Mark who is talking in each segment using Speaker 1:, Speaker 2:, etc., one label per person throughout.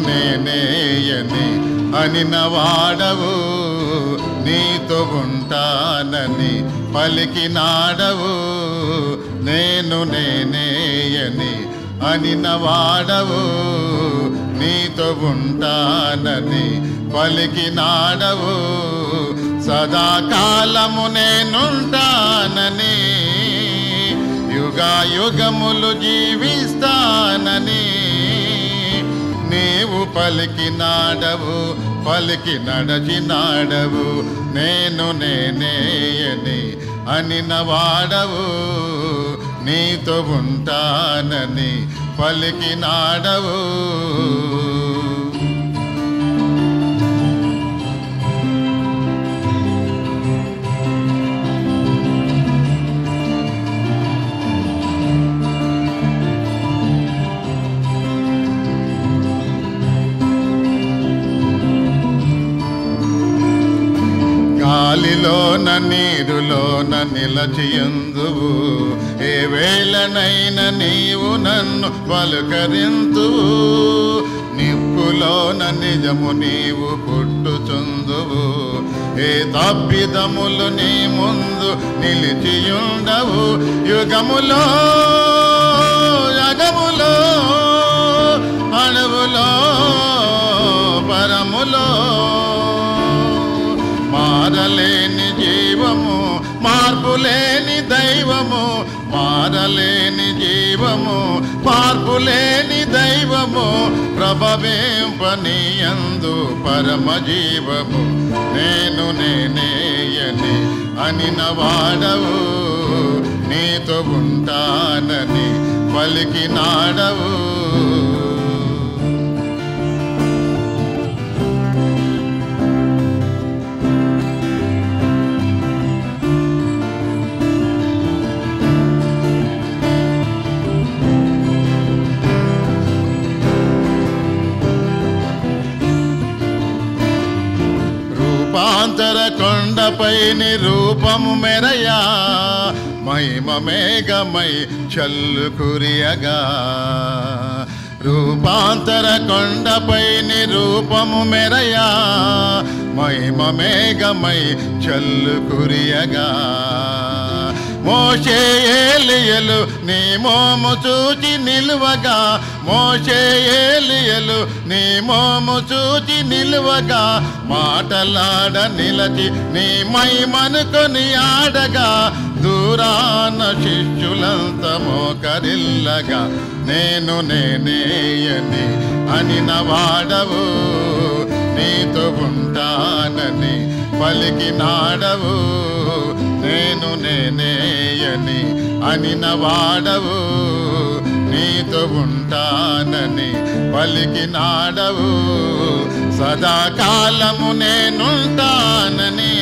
Speaker 1: నేనేయని అనిన వాడవు, నీతో ఉంటానని పలికినాడవు. నేను నేనేయని అనిన వాడవు, నీతో ఉంటానని పలికినాడవు. సదాకాలము నేనుంటానని, యుగాయుగములు జీవిస్తానని నీవు పలికినాడవు, పలికి నడచినాడవు. నేను నేనేయని అనిన వాడవు, నీతో ఉంటానని పలికినాడవు. గాలిలోన నీరులోన నిలచియుందువు, ఏ వేళనైనా నీవు నన్ను పలుకరింతువు. నిప్పులోన నిజము నీవు పుట్టుచుందువు, ఏ తప్పిదములు నీ ముందు నిలిచియుండవు. యుగములో యగములో అణువులో పరములో మారలేని జీవము, మార్పులేని దైవము. మారలేని జీవము, మార్పులేని దైవము. ప్రభవింపనీయందు పరమ జీవము. నేను నేనేయని అనిన వాడవు, నీతో ఉంటానని పలికినాడవు. రూపాంతర కొండపై నిరూపము మెరయా, మహిమ మేఘమై చల్లు కురియగా. రూపాంతర కొండపై నిరూపము మెరయా, మహిమ మేఘమై చల్లు కురియగా. మోషే ఏలియలు నీ మోము చూచి నిలువగా, మోషే ఏలియలు నీ మోము చూచి నిలువగా. మాటలాడ నిలచి నీ మహిమను కొని ఆడగా, దూరాన శిష్యులంత మోకరిల్లగా. నేను నేనేయని అనిన వాడవు, నీతో ఉంటానని పలికినాడవు. నేను నేనేయని అనిన వాడవు, నీతో ఉంటానని పలికినాడవు. సదాకాలము నేనుంటానని,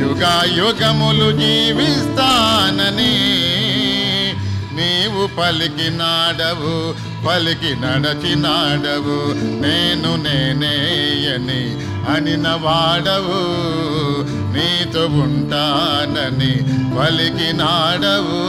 Speaker 1: యుగాయుగములు జీవిస్తానని నీవు పలికినాడవు, పలికి నడచినాడవు. నేను నేనేయని అనిన వాడవు, నీతో ఉంటానని పలికినాడవు.